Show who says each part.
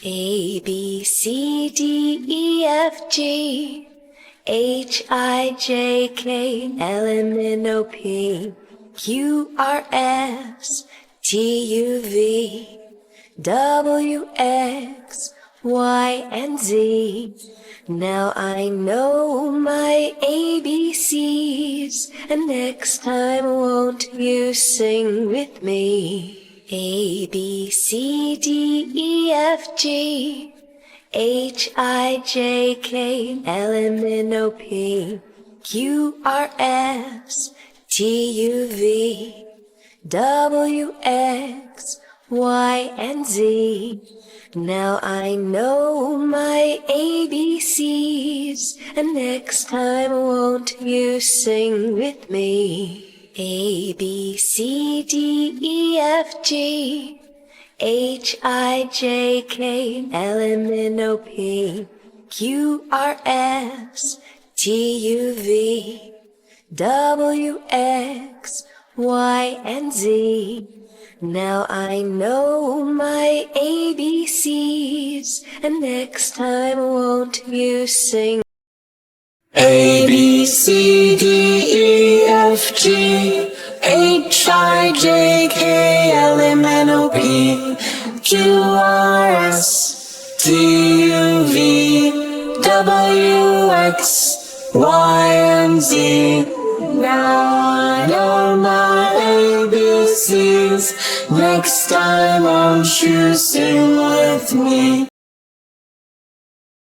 Speaker 1: A, B, C, D, E, F, G, H, I, J, K, L, M, N, O, P, Q, R, S, T, U, V, W, X, Y, and Z. Now I know my ABCs, and next time won't you sing with me? A, B, C, D, E, F, G, H, I, J, K, L, M, N, O, P, Q, R, S, T, U, V, W, X, Y, and Z. Now I know my ABCs, and next time won't you sing with me? A, B, C, D, E, F, G, H, I, J, K, L, M, N, O, P, Q, R, S, T, U, V, W, X, Y, and Z. Now I know my ABCs, and next time won't you sing?
Speaker 2: A, B, C, D, E, F, G, H, I, J, K, L, M, N, O, P, Q, R, S, T, U, V, W, X, Y, and Z. Now I know my ABCs, next time won't you sing with me?